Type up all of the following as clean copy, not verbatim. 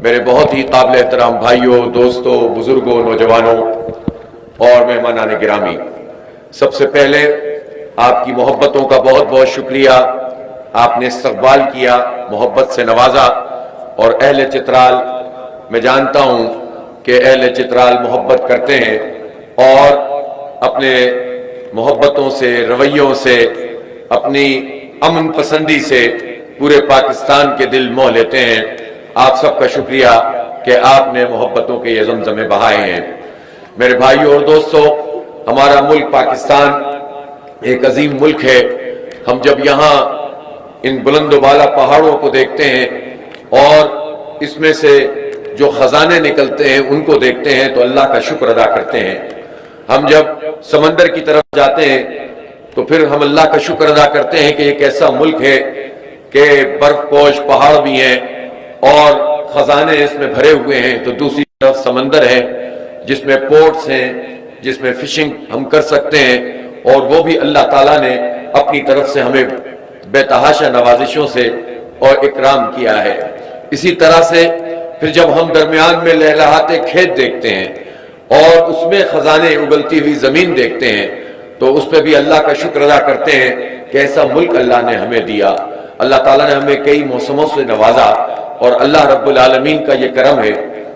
میرے بہت ہی قابل احترام بھائیوں، دوستوں، بزرگوں، نوجوانوں اور مہمانان گرامی، سب سے پہلے آپ کی محبتوں کا بہت بہت شکریہ۔ آپ نے استقبال کیا، محبت سے نوازا، اور اہل چترال، میں جانتا ہوں کہ اہل چترال محبت کرتے ہیں اور اپنے محبتوں سے، رویوں سے، اپنی امن پسندی سے پورے پاکستان کے دل موہ لیتے ہیں۔ آپ سب کا شکریہ کہ آپ نے محبتوں کے یہ زمزمے بہائے ہیں۔ میرے بھائیوں اور دوستوں، ہمارا ملک پاکستان ایک عظیم ملک ہے۔ ہم جب یہاں ان بلند و بالا پہاڑوں کو دیکھتے ہیں اور اس میں سے جو خزانے نکلتے ہیں ان کو دیکھتے ہیں تو اللہ کا شکر ادا کرتے ہیں۔ ہم جب سمندر کی طرف جاتے ہیں تو پھر ہم اللہ کا شکر ادا کرتے ہیں کہ ایک ایسا ملک ہے کہ برف پوش پہاڑ بھی ہیں اور خزانے اس میں بھرے ہوئے ہیں، تو دوسری طرف سمندر ہے جس میں پورٹس ہیں، جس میں فشنگ ہم کر سکتے ہیں، اور وہ بھی اللہ تعالیٰ نے اپنی طرف سے ہمیں بے تحاشا نوازشوں سے اور اکرام کیا ہے۔ اسی طرح سے پھر جب ہم درمیان میں لہلہاتے کھیت دیکھتے ہیں اور اس میں خزانے اگلتی ہوئی زمین دیکھتے ہیں تو اس پہ بھی اللہ کا شکر ادا کرتے ہیں کہ ایسا ملک اللہ نے ہمیں دیا۔ اللہ تعالیٰ نے ہمیں کئی موسموں سے نوازا، اور اللہ رب العالمین کا یہ کرم ہے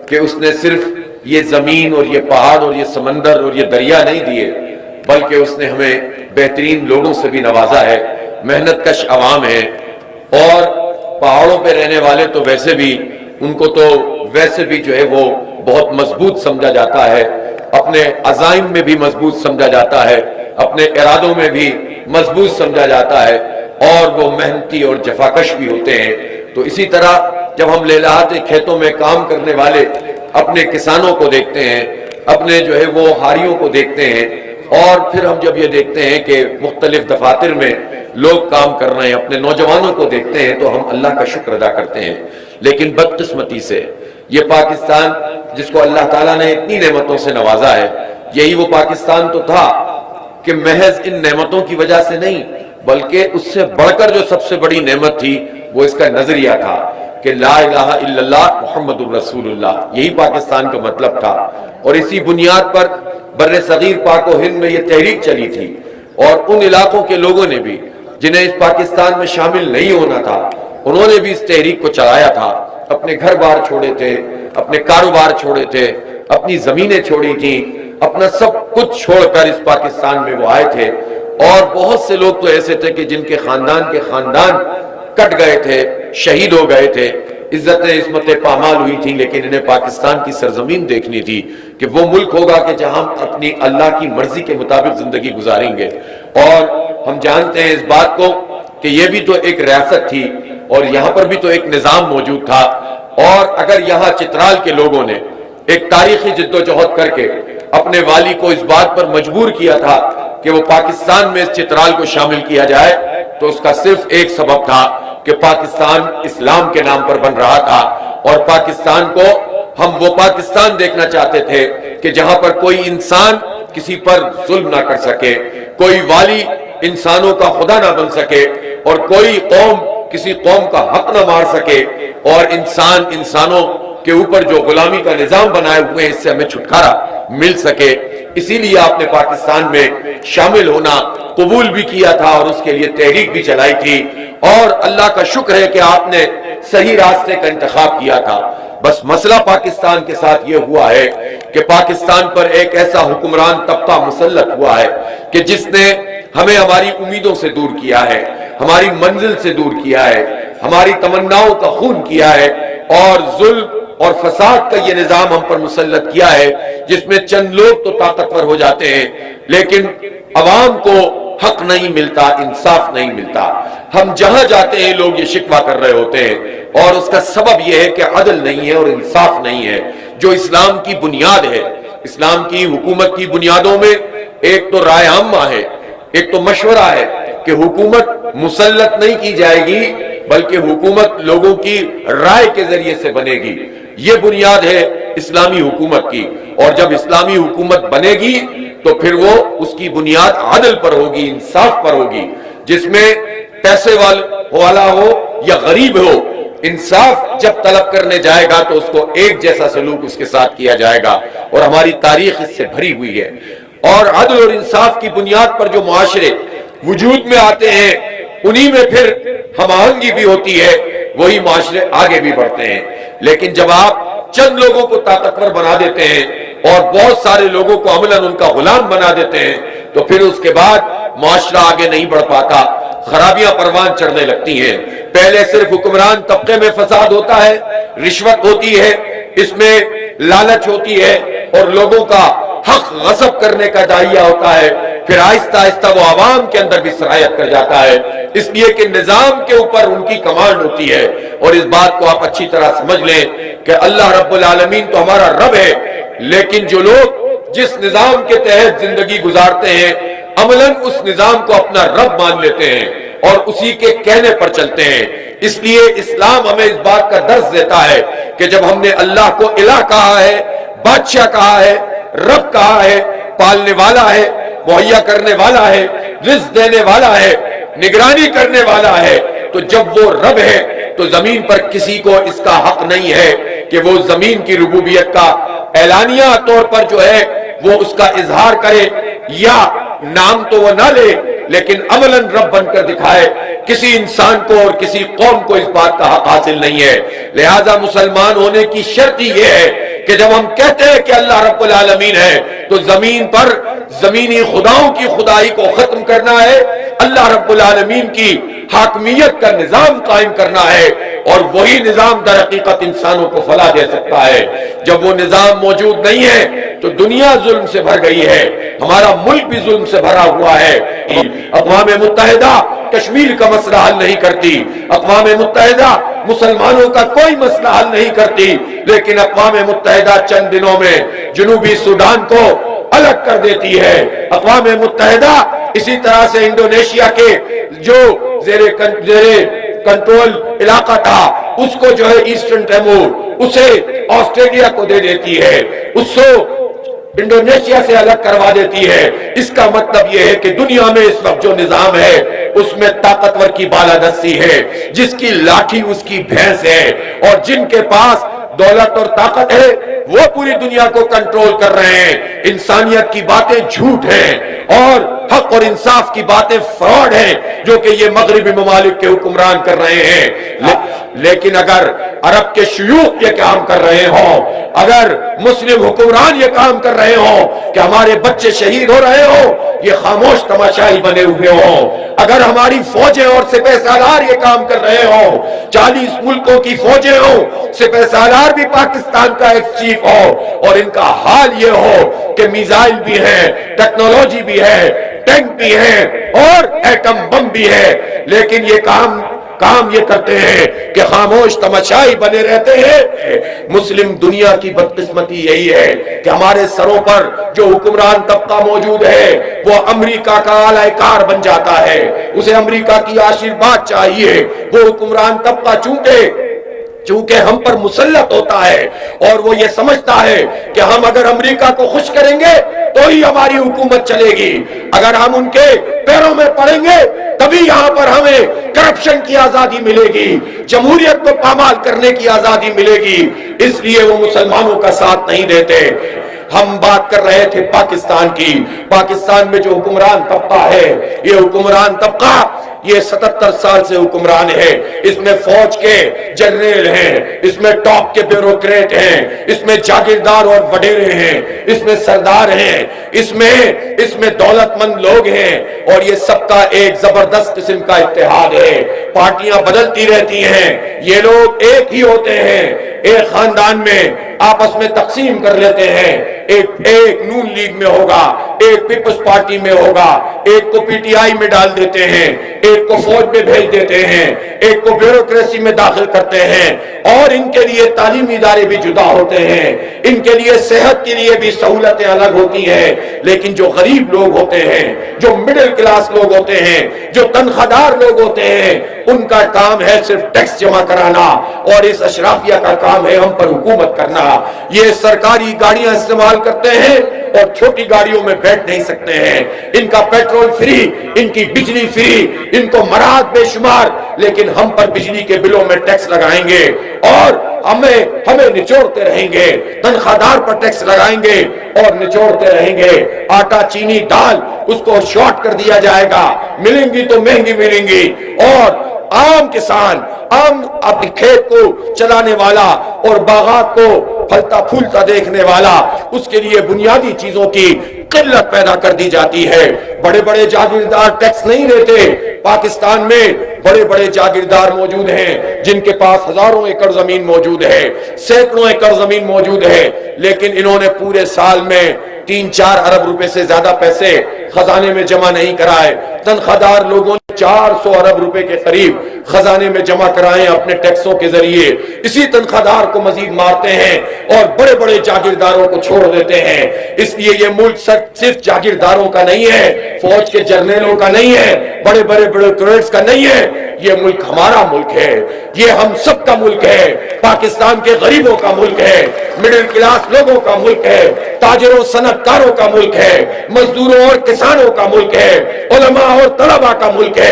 کہ اس نے صرف یہ زمین اور یہ پہاڑ اور یہ سمندر اور یہ دریا نہیں دیے، بلکہ اس نے ہمیں بہترین لوگوں سے بھی نوازا ہے، محنت کش عوام ہے، اور پہاڑوں پہ رہنے والے تو ویسے بھی ان کو تو ویسے بھی جو ہے وہ بہت مضبوط سمجھا جاتا ہے، اپنے عزائم میں بھی مضبوط سمجھا جاتا ہے، اپنے ارادوں میں بھی مضبوط سمجھا جاتا ہے، اور وہ محنتی اور جفاکش بھی ہوتے ہیں۔ تو اسی طرح جب ہم لہلہاتے کھیتوں میں کام کرنے والے اپنے کسانوں کو دیکھتے ہیں، اپنے جو ہے وہ ہاریوں کو دیکھتے ہیں، اور پھر ہم جب یہ دیکھتے ہیں کہ مختلف دفاتر میں لوگ کام کر رہے ہیں، اپنے نوجوانوں کو دیکھتے ہیں، تو ہم اللہ کا شکر ادا کرتے ہیں۔ لیکن بدقسمتی سے یہ پاکستان جس کو اللہ تعالیٰ نے اتنی نعمتوں سے نوازا ہے، یہی وہ پاکستان تو تھا کہ محض ان نعمتوں کی وجہ سے نہیں، بلکہ اس سے بڑھ کر جو سب سے بڑی نعمت تھی وہ اس کا نظریہ تھا کہ لا الہ الا اللہ محمد الرسول اللہ، یہی پاکستان کا مطلب تھا۔ اور اسی بنیاد پر بر صغیر پاک و ہند میں یہ تحریک چلی تھی، اور ان علاقوں کے لوگوں نے بھی جنہیں اس پاکستان میں شامل نہیں ہونا تھا، انہوں نے بھی اس تحریک کو چلایا تھا، اپنے گھر بار چھوڑے تھے، اپنے کاروبار چھوڑے تھے، اپنی زمینیں چھوڑی تھیں، اپنا سب کچھ چھوڑ کر اس پاکستان میں وہ آئے تھے۔ اور بہت سے لوگ تو ایسے تھے کہ جن کے خاندان کٹ گئے تھے، شہید ہو گئے تھے، عزتیں عصمتیں پامال ہوئی تھیں، لیکن انہیں پاکستان کی سرزمین دیکھنی تھی کہ وہ ملک ہوگا کہ جہاں ہم اپنی اللہ کی مرضی کے مطابق زندگی گزاریں گے۔ اور ہم جانتے ہیں اس بات کو کہ یہ بھی تو ایک ریاست تھی، اور یہاں پر بھی تو ایک نظام موجود تھا، اور اگر یہاں چترال کے لوگوں نے ایک تاریخی جد و جہد کر کے اپنے والی کو اس بات پر مجبور کیا تھا کہ وہ پاکستان میں اس چترال کو شامل کیا جائے، تو اس کا صرف ایک سبب تھا کہ پاکستان اسلام کے نام پر بن رہا تھا، اور پاکستان کو ہم وہ پاکستان دیکھنا چاہتے تھے کہ جہاں پر کوئی انسان کسی پر ظلم نہ کر سکے، کوئی والی انسانوں کا خدا نہ بن سکے، اور کوئی قوم کسی قوم کا حق نہ مار سکے، اور انسان انسانوں کے اوپر جو غلامی کا نظام بنائے ہوئے ہیں اس سے ہمیں چھٹکارا مل سکے۔ اسی لیے آپ نے پاکستان میں شامل ہونا قبول بھی کیا تھا، اور اس کے لیے تحریک بھی چلائی تھی، اور اللہ کا شکر ہے کہ آپ نے صحیح راستے کا انتخاب کیا تھا۔ بس مسئلہ پاکستان کے ساتھ یہ ہوا ہے کہ پاکستان پر ایک ایسا حکمران طبقہ مسلط ہوا ہے کہ جس نے ہمیں ہماری امیدوں سے دور کیا ہے، ہماری منزل سے دور کیا ہے، ہماری تمناؤں کا خون کیا ہے، اور ظلم اور فساد کا یہ نظام ہم پر مسلط کیا ہے، جس میں چند لوگ تو طاقتور ہو جاتے ہیں لیکن عوام کو حق نہیں ملتا، انصاف نہیں ملتا۔ ہم جہاں جاتے ہیں لوگ یہ شکوہ کر رہے ہوتے ہیں، اور اس کا سبب یہ ہے کہ عدل نہیں ہے اور انصاف نہیں ہے، جو اسلام کی بنیاد ہے۔ اسلام کی حکومت کی بنیادوں میں ایک تو رائے عامہ ہے، ایک تو مشورہ ہے کہ حکومت مسلط نہیں کی جائے گی بلکہ حکومت لوگوں کی رائے کے ذریعے سے بنے گی۔ یہ بنیاد ہے اسلامی حکومت کی، اور جب اسلامی حکومت بنے گی تو پھر وہ اس کی بنیاد عدل پر ہوگی، انصاف پر ہوگی، جس میں پیسے والا ہو یا غریب ہو، इंसाफ जब तलब करने जाएगा तो उसको एक जैसा सलूक उसके साथ किया जाएगा, और हमारी तारीख इससे भरी हुई है। और अदल और इंसाफ की बुनियाद पर जो मुआशरे वजूद में आते हैं, उन्हीं में फिर हमआहंगी भी होती है, वही मुआशरे आगे भी बढ़ते हैं। लेकिन जब आप चंद लोगों को ताकतवर बना देते हैं और बहुत सारे लोगों को अमलन उनका गुलाम बना देते हैं, तो फिर उसके बाद मुआशरा आगे नहीं बढ़ पाता, खराबियां परवान चढ़ने लगती हैं। पहले सिर्फ हुक्मरान तबके में फसाद होता है, रिश्वत होती है, इसमें लालच होती है और लोगों का हक गसब करने का दाहिया होता है, फिर आहिस्ता आहिस्ता वो आवाम के अंदर भी सरायत कर जाता है, इसलिए कि निजाम के ऊपर उनकी कमांड होती है। और इस बात को आप अच्छी तरह समझ लें कि अल्लाह रब्बुल आलमीन तो हमारा रब है, लेकिन जो लोग जिस निजाम के तहत जिंदगी गुजारते हैं, अमलन उस निजाम को अपना रब मान लेते हैं और उसी के कहने पर चलते हैं। इसलिए इस्लाम हमें इस बात का दर्ज देता है कि जब हमने अल्लाह को इलाह कहा है, बादशाह कहा है, रब कहा है, पालने वाला है, मुहैया करने वाला है, रिज़्क़ देने वाला है, निगरानी करने वाला है, तो जब वो रब है तो जमीन पर किसी को इसका हक नहीं है कि वो जमीन की रुबूबियत का ऐलानिया तौर पर जो है वो उसका इजहार करे, या नाम तो वो ना ले लेकिन अमलन रब बनकर दिखाए। किसी इंसान को और किसी कौम को इस बात का हक हासिल नहीं है। लिहाजा मुसलमान होने की शर्त ये है कि जब हम कहते हैं कि अल्लाह रब्बुल आलमीन है, तो जमीन पर जमीनी खुदाओं की खुदाई को खत्म करना है, अल्लाह रब्बुल आलमीन की हाकमियत का निजाम कायम करना है, और वही निजाम दर हकीकत इंसानों को फलाह दे सकता है। जब वो निजाम मौजूद नहीं है तो दुनिया जुल्म से भर गई है, हमारा मुल्क भी जुल्म से भरा हुआ है। अक़वाम मुत्तहिदा कश्मीर का मसला हल नहीं करती, अक़वाम मुत्तहिदा मुसलमानों का कोई मसला हल नहीं करती, लेकिन अक़वाम मुत्तहिदा चंद दिनों में जनूबी सूडान को अलग कर देती है। अक़वाम मुत्तहिदा इसी तरह से इंडोनेशिया के जो जेरे कंट्रोल इलाका था उसको जो है ईस्टर्न तिमोर उसे ऑस्ट्रेलिया को दे देती है, उसको इंडोनेशिया से अलग करवा देती है। इसका मतलब यह है कि दुनिया में इस वक्त जो निजाम है उसमें ताकतवर की बालादस्ती है, जिसकी लाठी उसकी भैंस है, और जिनके पास दौलत और ताकत है वो पूरी दुनिया को कंट्रोल कर रहे हैं। इंसानियत की बातें झूठ हैं और हक और इंसाफ की बातें फ्रॉड हैं, जो कि ये मगरिबी ममालिक के हुक्मरान कर रहे हैं। लेकिन अगर अरब के शयूख ये काम कर रहे हों, अगर मुस्लिम हुक्मरान ये काम कर रहे हों कि हमारे बच्चे शहीद हो रहे हों, ये खामोश तमाशाई बने हुए हों, अगर हमारी फौजें और सिपह सालार ये काम कर रहे हों, 40 मुल्कों की फौजें हों, सिपह सालार भी पाकिस्तान का एक चीफ हो, और इनका हाल ये हो कि मिसाइल भी है, टेक्नोलॉजी भी है, टैंक भी है और एटम बम भी है, लेकिन ये काम ये करते हैं कि खामोश तमाशाई बने रहते हैं। मुस्लिम दुनिया की बदकिस्मती यही है कि हमारे सरों पर जो हुक्मरान तबका मौजूद है वो अमेरिका का आलाकार बन जाता है, उसे अमेरिका की आशीर्वाद चाहिए। वो हुक्मरान तबका चूंकि हम पर मुसल्लत होता है और वो ये समझता है कि हम अगर अमेरिका को खुश करेंगे तो ही हमारी हुकूमत चलेगी, अगर हम उनके पैरों में पड़ेंगे तभी यहाँ पर हमें करप्शन की आजादी मिलेगी, जमहूरियत को पामाल करने की आजादी मिलेगी। इसलिए वो मुसलमानों का साथ नहीं देते। हम बात कर रहे थे पाकिस्तान की। पाकिस्तान में जो हुक्मरान तबका है, ये हुक्मरान तबका ये 77 साल से हुक्मरान है। इसमें फौज के जनरल हैं, इसमें टॉप के ब्यूरोक्रेट हैं, इसमें जागीरदार और वडेरे हैं, इसमें सरदार हैं, इसमें दौलतमंद लोग हैं, और ये सबका एक जबरदस्त किस्म का इत्तेहाद है। पार्टियां बदलती रहती हैं, ये लोग एक ही होते हैं, एक खानदान में आपस में तकसीम कर लेते हैं। एक नून लीग में होगा, एक पीपल्स पार्टी में होगा, एक को पीटीआई में डाल देते हैं, एक को फौज में भेज देते हैं, एक को ब्यूरोक्रेसी में दाखिल करते हैं, और इनके लिए तालीमी इदारे भी जुदा होते हैं, इनके लिए सेहत के लिए भी सहूलतें अलग होती हैं। लेकिन जो गरीब लोग होते हैं, जो मिडिल क्लास लोग होते हैं, जो तनख्वाहदार लोग होते हैं, उनका काम है सिर्फ टैक्स जमा कराना, और इस अशराफिया का काम है हम पर हुकूमत करना। ये सरकारी गाड़ियां इस्तेमाल करते हैं اور چھوٹی گاڑیوں میں بیٹھ نہیں سکتے ہیں، ان کا پیٹرول فری، ان کی بجلی فری، ان کو مراد بے شمار، لیکن ہم پر بجلی کے بلوں میں ٹیکس لگائیں گے اور ہمیں نچوڑتے رہیں گے، تنخواہ دار پر ٹیکس لگائیں گے اور نچوڑتے رہیں گے۔ آٹا، چینی، دال، اس کو شارٹ کر دیا جائے گا، ملیں گی تو مہنگی ملیں گی، اور عام کسان، عام اپنے کھیت کو چلانے والا اور باغات کو پھلتا پھولتا دیکھنے والا، اس کے لیے بنیادی چیزوں کی قلت پیدا کر دی جاتی ہے۔ بڑے بڑے جاگیردار ٹیکس نہیں دیتے۔ پاکستان میں بڑے بڑے جاگیردار موجود ہیں جن کے پاس ہزاروں ایکڑ زمین موجود ہے، سینکڑوں ایکڑ زمین موجود ہے، لیکن انہوں نے پورے سال میں 3-4 ارب روپے سے زیادہ پیسے خزانے میں جمع نہیں کرائے۔ تنخواہ دار لوگوں نے 400 ارب روپے کے قریب خزانے میں جمع کرائے اپنے ٹیکسوں کے ذریعے۔ اسی تنخواہ دار کو مزید مارتے ہیں اور بڑے بڑے جاگیرداروں کو چھوڑ دیتے ہیں۔ اس لیے یہ ملک صرف جاگیرداروں کا نہیں ہے، فوج کے جرنیلوں کا نہیں ہے، بڑے بڑے بیوروکریٹس کا نہیں ہے، یہ ملک ہمارا ملک ہے، یہ ہم سب کا ملک ہے، پاکستان کے غریبوں کا ملک ہے، مڈل کلاس لوگوں کا ملک ہے، تاجروں صنعت کاروں کا ملک ہے، مزدوروں اور کسانوں کا ملک ہے، علماء اور طلباء کا ملک ہے۔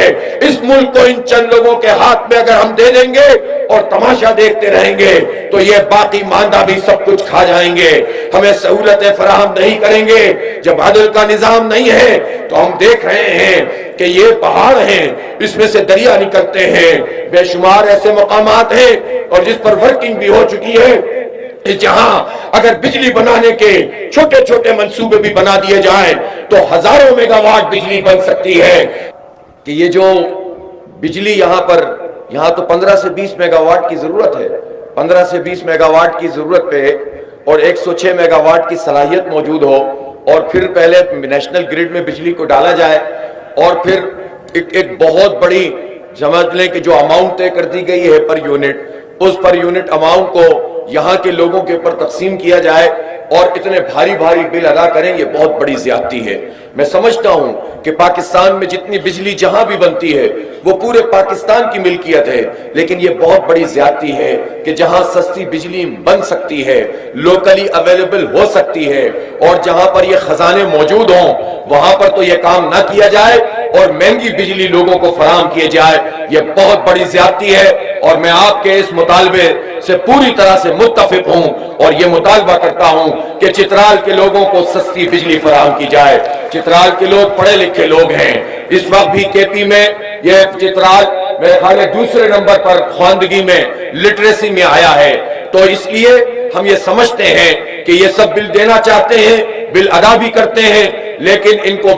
اس ملک کو ان چند لوگوں کے ہاتھ میں اگر ہم دے دیں گے اور تماشا دیکھتے رہیں گے تو یہ باقی ماندہ بھی سب کچھ کھا جائیں گے، ہمیں سہولتیں فراہم نہیں کریں گے۔ جب عدل کا نظام نہیں ہے تو ہم دیکھ رہے ہیں کہ یہ پہاڑ ہیں، اس میں سے دریا نکلتے ہیں، بے شمار ایسے مقامات ہیں اور جس پر ورکنگ بھی ہو چکی ہے، جہاں اگر بجلی بنانے کے چھوٹے چھوٹے منصوبے بھی بنا دیے جائیں تو ہزاروں میگا واٹ بجلی بن سکتی ہے۔ کہ یہ جو بجلی یہاں تو 15 سے 20 میگا واٹ کی ضرورت ہے، 15 سے 20 میگا واٹ کی ضرورت پہ اور 106 میگا واٹ کی صلاحیت موجود ہو، اور پھر پہلے نیشنل گریڈ میں بجلی کو ڈالا جائے اور پھر ایک بہت بڑی سمجھ لیں کہ جو اماؤنٹ طے کر دی گئی ہے پر یونٹ، اس پر یونٹ اماؤنٹ کو یہاں کے لوگوں کے اوپر تقسیم کیا جائے اور اتنے بھاری بھاری بل ادا کریں، یہ بہت بڑی زیادتی ہے۔ میں سمجھتا ہوں کہ پاکستان میں جتنی بجلی جہاں بھی بنتی ہے وہ پورے پاکستان کی ملکیت ہے، لیکن یہ بہت بڑی زیادتی ہے کہ جہاں سستی بجلی بن سکتی ہے، لوکلی اویلیبل ہو سکتی ہے، اور جہاں پر یہ خزانے موجود ہوں وہاں پر تو یہ کام نہ کیا جائے اور مہنگی بجلی لوگوں کو فراہم کیے جائے، یہ بہت بڑی زیادتی ہے۔ اور میں آپ کے اس مطالبے سے پوری طرح سے متفق ہوں اور یہ مطالبہ کرتا ہوں کہ چترال کے لوگوں کو سستی بجلی فراہم کی جائے۔ چترال کے لوگ پڑھے لکھے لوگ ہیں، اس وقت بھی کے پی میں یہ چترال میرے خیال ہے دوسرے نمبر پر خواندگی میں لٹریسی میں آیا ہے، تو اس لیے ہم یہ سمجھتے ہیں کہ یہ سب بل دینا چاہتے ہیں، بل ادا بھی کرتے ہیں، لیکن ان کو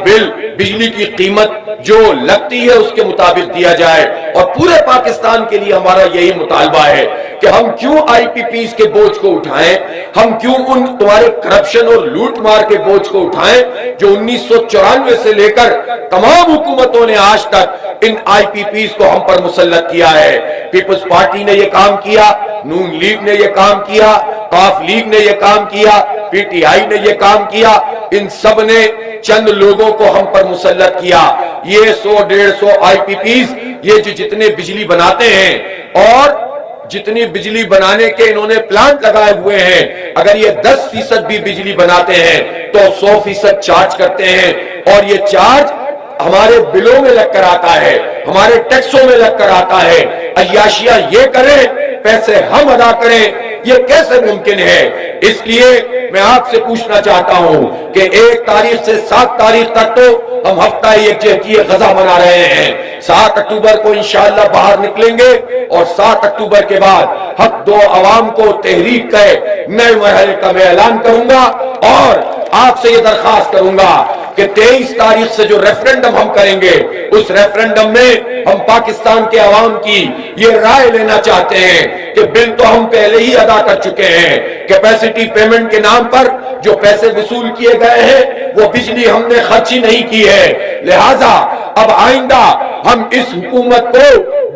بجلی کی قیمت جو لگتی ہے اس کے مطابق دیا جائے۔ اور پورے پاکستان کے لیے ہمارا یہی مطالبہ ہے کہ ہم کیوں آئی پی پیز کے بوجھ کو اٹھائیں، ہم کیوں ان تمہارے کرپشن اور لوٹ مار کے بوجھ کو اٹھائیں جو 1994 سے لے کر تمام حکومتوں نے آج تک ان آئی پی پیز کو ہم پر مسلط کیا ہے۔ پیپلز پارٹی نے یہ کام کیا، نون لیگ نے یہ کام کیا، قاف لیگ نے یہ کام کیا، پی ٹی آئی نے یہ کام کیا، ان سب نے چند لوگوں کو ہم پر مسلط کیا۔ یہ 100-150 آئی پی پیز یہ جو جتنے بجلی بناتے ہیں اور جتنی بجلی بنانے کے انہوں نے پلانٹ لگائے ہوئے ہیں، اگر یہ 10% بھی بجلی بناتے ہیں تو 100% چارج کرتے ہیں، اور یہ چارج ہمارے بلوں میں لگ کر آتا ہے، ہمارے ٹیکسوں میں لگ کر آتا ہے۔ عیاشیاں یہ کریں، پیسے ہم ادا کریں، یہ کیسے ممکن ہے؟ اس لیے میں آپ سے پوچھنا چاہتا ہوں کہ 1 تاریخ سے 7 تاریخ تک تو ہم ہفتہ یکجہتی غزہ منا رہے ہیں، 7 اکتوبر کو انشاءاللہ باہر نکلیں گے، اور 7 اکتوبر کے بعد حق دو عوام کو تحریک کے نئے مرحلے کا میں اعلان کروں گا، اور آپ سے یہ درخواست کروں گا کہ 23 تاریخ سے جو ریفرنڈم ہم کریں گے، اس ریفرنڈم میں ہم پاکستان کے عوام کی یہ رائے لینا چاہتے ہیں کہ بل تو ہم پہلے ہی ادا کر چکے ہیں، کیپیسٹی پیمنٹ کے نام پر جو پیسے وصول کیے گئے ہیں وہ بجلی ہم نے خرچی نہیں کی ہے، لہٰذا اب آئندہ ہم اس حکومت کو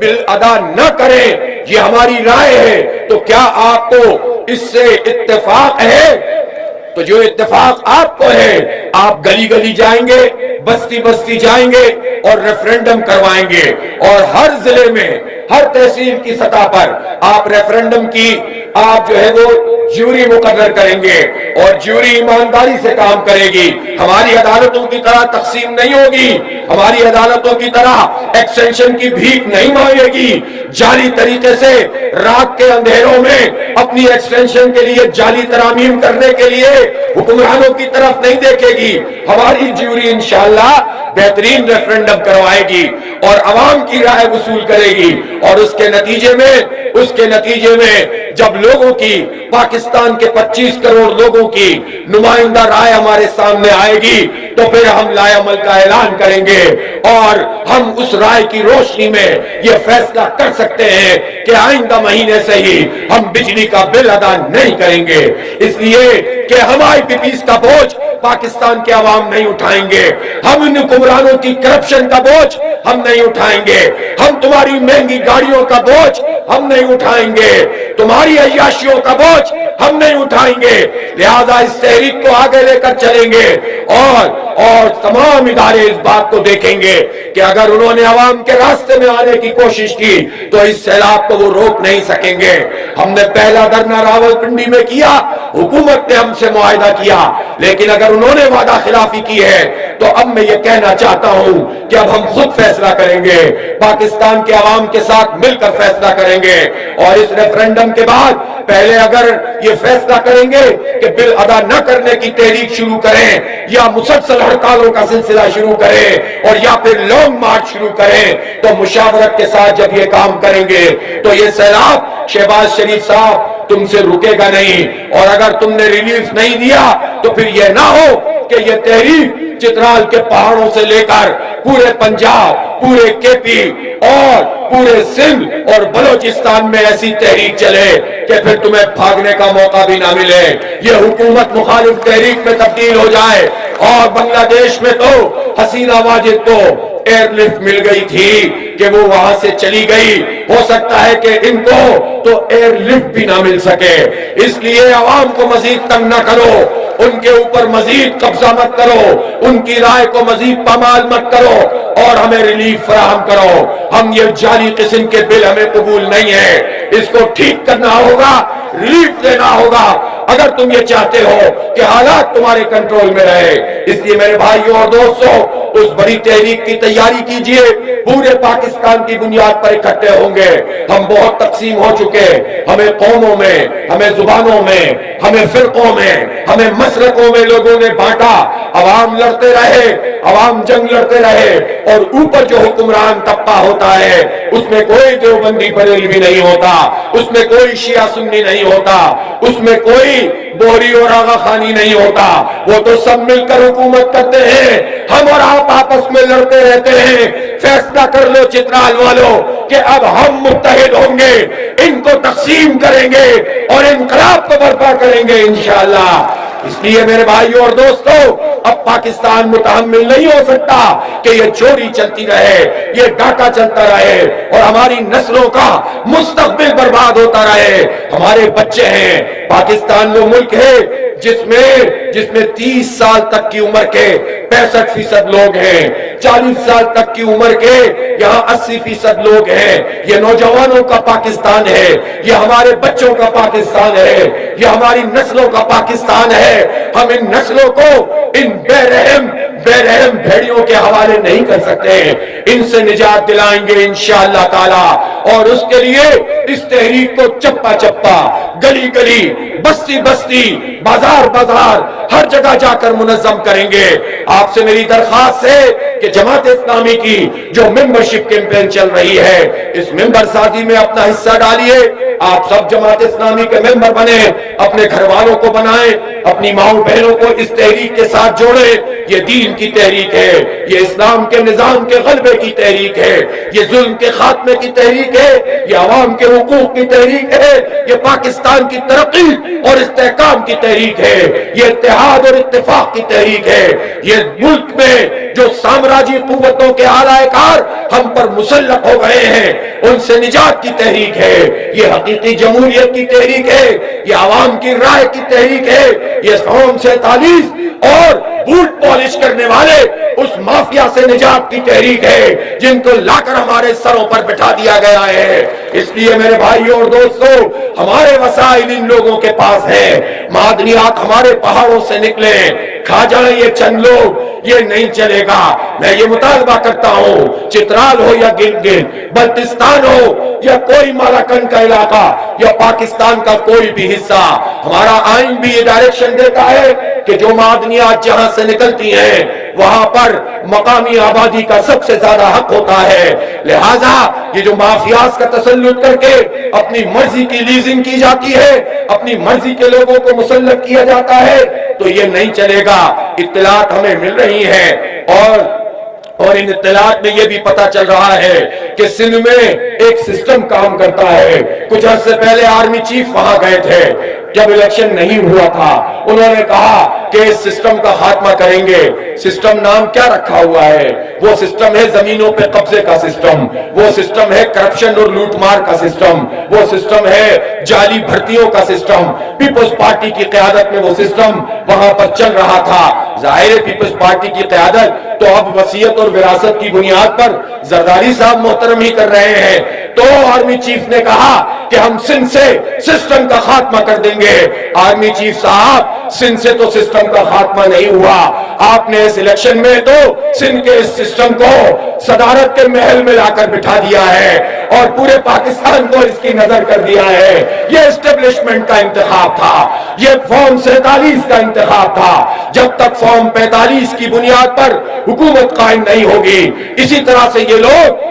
بل ادا نہ کریں، یہ ہماری رائے ہے۔ تو کیا آپ کو اس سے اتفاق ہے؟ تو جو اتفاق آپ کو ہے، آپ گلی گلی جائیں گے، بستی بستی جائیں گے اور ریفرنڈم کروائیں گے، اور ہر ضلع میں ہر تحصیل کی سطح پر آپ ریفرنڈم کی آپ جو ہے وہ ज्यूरी मुकर्रर करेंगे और ज्यूरी ईमानदारी से काम करेगी। हमारी अदालतों की तरह तकसीम नहीं होगी, हमारी अदालतों की तरह एक्सटेंशन की भीख नहीं मांगेगी, जाली तरीके से रात के अंधेरों में अपनी एक्सटेंशन के लिए जाली तरामीम करने के लिए हुक्मरानों की तरफ नहीं देखेगी। हमारी ज्यूरी इंशाअल्लाह बेहतरीन रेफरेंडम करवाएगी और अवाम की राय वसूल करेगी और उसके नतीजे में जब लोगों की, पाकिस्तान के 25 करोड़ लोगों की नुमाइंदा राय हमारे सामने आएगी तो फिर हम लाएअमल का ऐलान करेंगे और हम उस राय की रोशनी में यह फैसला कर सकते हैं कि आइंदा महीने से ही हम बिजली का बिल अदा नहीं करेंगे, इसलिए कि हम IPPs का बोझ पाकिस्तान के अवाम नहीं उठाएंगे, हम इन हुक्मरानों की करप्शन का बोझ हम नहीं उठाएंगे, हम तुम्हारी महंगी गाड़ियों का बोझ हम नहीं उठाएंगे, तुम्हारी अय्याशियों का बोझ हम नहीं उठाएंगे। लिहाजा इस तहरीक को आगे लेकर चलेंगे और तमाम इदारे इस बात को देखेंगे कि अगर उन्होंने अवाम के रास्ते में आने की कोशिश की तो इस सैलाब को वो रोक नहीं सकेंगे। हमने पहला धरना रावलपिंडी में किया, हुकूमत ने हमसे मुआहिदा किया, लेकिन अगर उन्होंने वादा खिलाफी की है तो अब मैं ये कहना चाहता हूं कि अब हम खुद फैसला करेंगे, पाकिस्तान के अवाम के साथ मिलकर फैसला करेंगे और इस रेफरेंडम के बाद पहले अगर ये फैसला करेंगे कि बिल अदा न करने की तहरीक शुरू करें या मुसलसल हड़तालों का सिलसिला शुरू करें और या फिर लॉन्ग मार्च शुरू करें, तो मुशावरत के साथ जब ये काम करेंगे तो ये सैलाब शहबाज शरीफ साहब तुमसे रुकेगा नहीं और अगर तुमने रिलीफ नहीं दिया तो फिर यह ना हो कि ये तहरीक चित्राल के पहाड़ों से लेकर पूरे पंजाब, पूरे KP और पूरे सिंध और बलोचिस्तान में ऐसी तहरीक चले कि फिर तुम्हें भागने का मौका भी ना मिले, ये हुकूमत मुखालिफ तहरीक में तब्दील हो जाए। और बांग्लादेश में तो हसीना वाजिद को एयरलिफ्ट मिल गई थी कि वो वहां से चली गई, हो सकता है कि इनको तो एयरलिफ्ट भी ना मिल सके, इसलिए आवाम को मजीद तंग न करो, उनके ऊपर मजीद कब्जा मत करो, उनकी राय को मजीद पामाल मत करो और हमें रिलीफ फराहम करो। हम ये जाली किस्म के बिल हमें कबूल नहीं है, इसको ठीक करना होगा, रिलीफ देना होगा अगर तुम ये चाहते हो कि हालात तुम्हारे कंट्रोल में रहे। इसलिए मेरे भाइयों और दोस्तों, उस बड़ी तहरीक की तैयारी कीजिए, पूरे पाकिस्तान की बुनियाद पर इकट्ठे होंगे। हम बहुत तकसीम हो चुके, हमें कौमों में, हमें जुबानों में, हमें फिरकों में, हमें मसलकों में लोगों ने बांटा। अवाम लड़ते रहे, अवाम जंग लड़ते रहे और ऊपर जो हुक्मरान तबका होता है उसमें कोई देवबंदी बरेलवी नहीं होता, उसमें कोई शिया सुन्नी नहीं होता, उसमें कोई बोहरी और आगा खानी नहीं होता, वो तो सब मिलकर हुकूमत करते हैं। हम और आप आपस में लड़ते रहते हैं। फैसला कर लो चित्राल वालों कि अब हम मुत्तहिद होंगे, इनको तकसीम करेंगे और इनकलाब को बर्पा करेंगे इंशाअल्लाह। इसलिए मेरे भाइयों और दोस्तों, अब पाकिस्तान मुतहम्मिल नहीं हो सकता कि ये चोरी चलती रहे, ये डाका चलता रहे और हमारी नस्लों का मुस्तकबिल बर्बाद होता रहे। हमारे बच्चे हैं, पाकिस्तान वो मुल्क है जिसमें 30 साल तक की उम्र के 65% लोग हैं, 40 साल तक की उम्र के यहाँ 80% लोग हैं। ये नौजवानों का पाकिस्तान है, ये हमारे बच्चों का पाकिस्तान है, ये हमारी नस्लों का पाकिस्तान है। हम इन नस्लों को इन बेरहम भेड़ियों के हवाले नहीं कर सकते, इनसे निजात दिलाएंगे इंशाअल्लाह ताला। और उसके लिए इस तहरीक को चप्पा चप्पा, गली गली, बस्ती बस्ती, बाजार बाजार, हर जगह जाकर मुनज़्ज़म करेंगे। आपसे मेरी दरख्वास्त है कि जमात इस्लामी की जो मेंबरशिप कैंपेन चल रही है, इस मेंबर साजी में अपना हिस्सा डालिए। आप सब जमात इस्लामी के मेंबर बने, अपने घर वालों को बनाएं, अपनी माओ बहनों को इस तहरीक के साथ जोड़ें। ये दीन की तहरीक है, ये इस्लाम के निजाम के गलबे की तहरीक है, ये जुल्म के खात्मे की तहरीक है, ये अवाम के हुकूक की तहरीक है, ये पाकिस्तान की तरक्की और इस्तेहकाम की तहरीक है, ये इत्तेहाद और इत्तेफाक की तहरीक है। ये मुल्क में जो साम्राज्य कुव्वतों के आलाकार हम पर मुसल्लत हो गए हैं, उनसे निजात की तहरीक है, ये हकीकी जमहूरियत की तहरीक है, ये अवाम की राय की तहरीक है, ये कौम से 47 और बूट पॉलिश करने वाले उस माफिया से निजात की तहरीक है जिनको लाकर हमारे सरों पर बिठा दिया गया है। इसलिए मेरे भाइयों और दोस्तों, हमारे वसाइल इन लोगों के पास है। मादनियात हमारे पहाड़ों से निकले, खा जाए ये चंद लोग, ये नहीं चलेगा। मैं ये मुतालबा करता हूँ, चित्राल हो या गिलगित बल्तिस्तान हो या कोई मालाकंड का इलाका या पाकिस्तान का कोई भी हिस्सा, हमारा आइन भी ये डायरेक्शन देता है कि जो मादनियात जहां से निकलती हैं वहां पर मकामी आबादी का सबसे ज्यादा हक होता है। लिहाजा ये जो माफियाज का तसल्लुत करके अपनी मर्जी की लीजिंग की जाती है, अपनी मर्जी के लोगों को मुसल्लत किया जाता है, तो ये नहीं चलेगा। इत्तलात हमें मिल रही है और इन इत्तलात में ये भी पता चल रहा है कि सिंध में एक सिस्टम काम करता है। कुछ अर्से पहले आर्मी चीफ वहां गए थे, जब इलेक्शन नहीं हुआ था, उन्होंने कहा कि इस सिस्टम का खात्मा करेंगे। सिस्टम नाम क्या रखा हुआ है? वो सिस्टम है जमीनों पे कब्जे का सिस्टम, वो सिस्टम है करप्शन और लूटमार का सिस्टम, वो सिस्टम है जाली भर्तियों का सिस्टम। पीपल्स पार्टी की क़यादत में वो सिस्टम वहां पर चल रहा था। जाहिर है पीपल्स पार्टी की क़यादत तो अब वसीयत और विरासत की बुनियाद पर जरदारी साहब मोहतरम ही कर रहे हैं। तो आर्मी चीफ ने कहा कि हम सिंध से सिस्टम का खात्मा कर देंगे। आर्मी चीफ साहब, सिंध से तो सिस्टम का खात्मा नहीं हुआ। आपने इस इलेक्शन में तो सिंध के इस सिस्टम को सदारत के महल में लाकर बिठा दिया है और पूरे पाकिस्तान को इसकी नजर कर दिया है। ये एस्टेब्लिशमेंट का इंतखाब था, ये फॉर्म 47 का इंतखाब था। जब तक फॉर्म 45 की बुनियाद पर हुकूमत कायम नहीं होगी, इसी तरह से ये लोग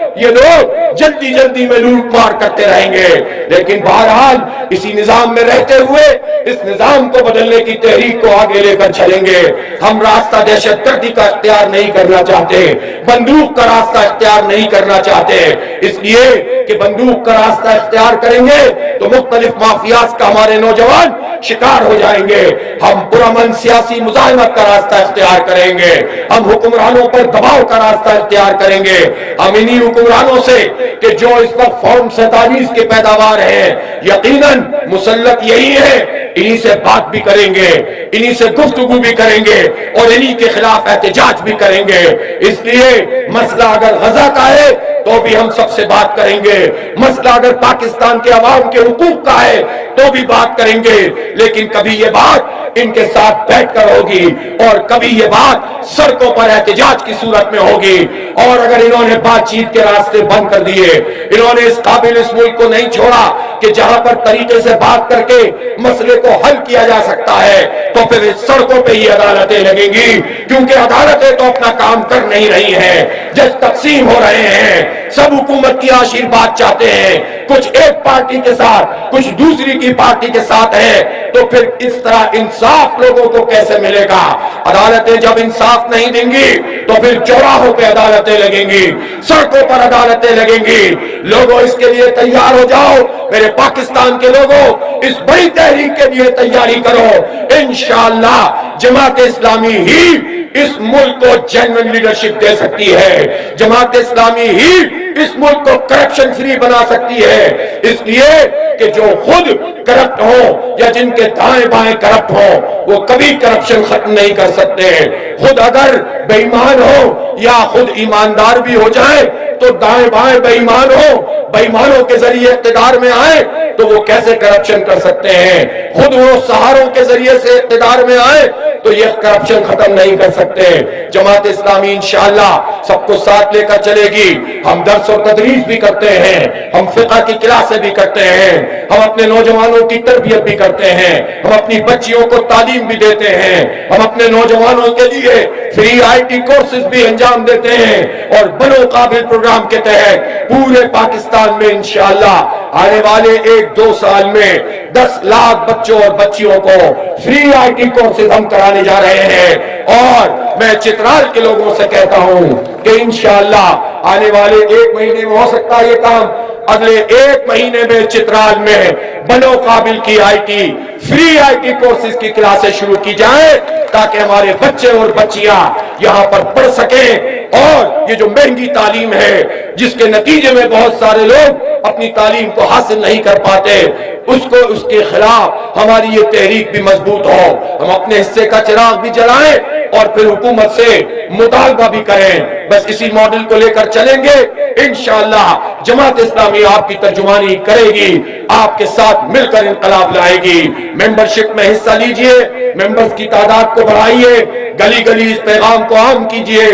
जल्दी जल्दी में लूट मार करते रहेंगे। लेकिन बहरहाल इसी निजाम में रहते हुए इस निजाम को बदलने की तहरीक को आगे लेकर चलेंगे। हम रास्ता दहशतगर्दी का इख्तियार नहीं करना चाहते, बंदूक का रास्ता इख्तियार नहीं करना चाहते। इसलिए कि बंदूक का रास्ता इख्तियार करेंगे तो मुख्तलिफ माफियाज का हमारे नौजवान शिकार हो जाएंगे। हम पुरअमन सियासी मुजाहिमत का रास्ता इख्तियार करेंगे, हम हुक्मरानों पर दबाव का रास्ता इख्तियार करेंगे। हम इन्हीं हुक्मरानों से कि जो इस वक्त फॉर्म 47 के पैदावार है, यकीनन मुसल्लत यही है, इन्हीं से बात भी करेंगे, इन्हीं से गुफ्तगू भी करेंगे और इन्हीं के खिलाफ एहतजाज भी करेंगे। इसलिए मसला अगर गजा का है तो भी हम सबसे बात करेंगे, मसला अगर पाकिस्तान के अवाम के हुकूक का है तो भी बात करेंगे। लेकिन कभी ये बात इनके साथ बैठकर होगी और कभी ये बात सड़कों पर एहतजाज की सूरत में होगी। और अगर इन्होंने बातचीत के रास्ते बंद कर दिए, इन्होंने इस काबिल इस मुल्क को नहीं छोड़ा कि जहां पर तरीके से बात करके मसले को हल किया जा सकता है, तो फिर इस सड़कों पे ही अदालतें लगेंगी। क्योंकि अदालतें तो अपना काम कर नहीं रही हैं, जज तकसीम हो रहे हैं, सब हुकूमत की आशीर्वाद चाहते हैं, कुछ एक पार्टी के साथ कुछ दूसरी की पार्टी के साथ है। तो फिर इस तरह इंसाफ लोगों को कैसे मिलेगा? अदालतें जब इंसाफ नहीं देंगी तो फिर चौराहों पे अदालतें लगेंगी, सड़कों पर अदालतें लगेंगी। लोगों इसके लिए तैयार हो जाओ, मेरे पाकिस्तान के लोगों, इस बड़ी तहरीक के लिए तैयारी करो। इंशाअल्लाह जमात इस्लामी ही इस मुल्क को जेन्युइन लीडरशिप दे सकती है, जमात इस्लामी ही इस मुल्क को करप्शन फ्री बना सकती है। इसलिए कि जो खुद करप्ट हो या जिनके दाएं बाएं करप्ट हो, वो कभी करप्शन खत्म नहीं कर सकते। खुद अगर बेईमान हो या खुद ईमानदार भी हो जाए तो दाएं बाएं बेईमान हो, बेईमानों के जरिए इख्तिदार में आए तो वो कैसे करप्शन कर सकते हैं? खुद वो सहारों के जरिए से इख्तिदार में आए तो ये करप्शन खत्म नहीं कर सकते। जमात इस्लामी इंशाअल्लाह सबको साथ लेकर चलेगी। हम दर्स और तदरीस भी करते हैं, हम फिक़ह की क्लासें भी करते हैं, हम अपने नौजवानों की तरबियत भी करते हैं, हम अपनी बच्चियों को तालीम भी देते हैं, हम अपने नौजवानों के लिए फ्री IT कोर्सेज भी अंजाम देते हैं। और बनो काबिल प्रोग्राम के तहत पूरे पाकिस्तान में इंशाअल्लाह आने वाले 1-2 साल में 10 लाख बच्चों और बच्चियों को फ्री IT कोर्सेज हम कराने जा रहे हैं। और मैं चित्राल के लोगों से कहता हूं कि इंशाअल्लाह आने वाले 1 महीने में हो सकता है ये काम, अगले 1 महीने में चित्राल में बनो काबिल की फ्री IT कोर्सेज की क्लासेस शुरू की जाए ताकि हमारे बच्चे और बच्चियां यहां पर पढ़ सकें। और ये जो महंगी तालीम है जिसके नतीजे में बहुत सारे लोग अपनी तालीम को हासिल नहीं कर पाते, उसके खिलाफ हमारी ये तहरीक भी मजबूत हो। हम अपने हिस्से का चिराग भी जलाएं اور پھر حکومت سے مطالبہ بھی کریں. بس اسی ماڈل کو لے کر چلیں گے انشاءاللہ. جماعت اسلامی آپ کی ترجمانی کرے گی, آپ کے ساتھ مل کر انقلاب لائے گی. ممبرشپ میں حصہ لیجئے, ممبرز کی تعداد کو بڑھائیے, گلی گلی اس پیغام کو عام کیجئے.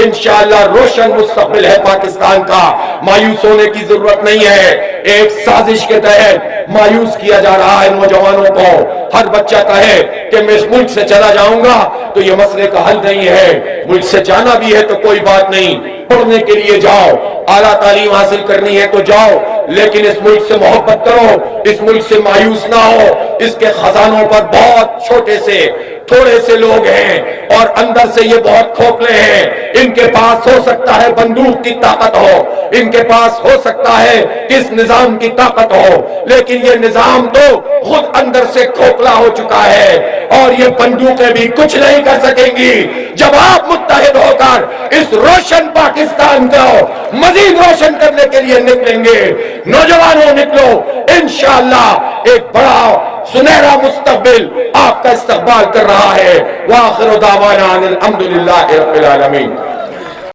انشاءاللہ روشن مستقبل ہے پاکستان کا, مایوس ہونے کی ضرورت نہیں ہے. ایک سازش کے تحت مایوس کیا جا رہا ہے نوجوانوں کو. ہر بچہ کہے کہ میں اس ملک سے چلا جاؤں گا تو یہ مسئلے کا حل نہیں ہے. ملک سے جانا بھی ہے تو کوئی بات نہیں, پڑھنے کے لیے جاؤ, اعلیٰ تعلیم حاصل کرنی ہے تو جاؤ, لیکن اس ملک سے محبت کرو, اس ملک سے مایوس نہ ہو. اس کے خزانوں پر بہت چھوٹے سے تھوڑے سے لوگ ہیں اور اندر سے یہ بہت کھوکھلے ہیں. ان کے پاس ہو سکتا ہے بندوق کی طاقت ہو, ان کے پاس ہو سکتا ہے اس نظام کی طاقت ہو, لیکن یہ نظام تو خود اندر سے کھوکھلا ہو چکا ہے اور یہ بندوقیں بھی کچھ نہیں کر سکیں گی. جب آپ متحد ہو کر اس روشن پاکستان کو مزید روشن کرنے کے لیے نکلیں گے, نوجوانوں نکلو, انشاءاللہ ایک بڑا سنہرا مستقبل آپ کا استقبال کر رہا ہے. وآخر دعوانا ان الحمدللہ رب العالمین.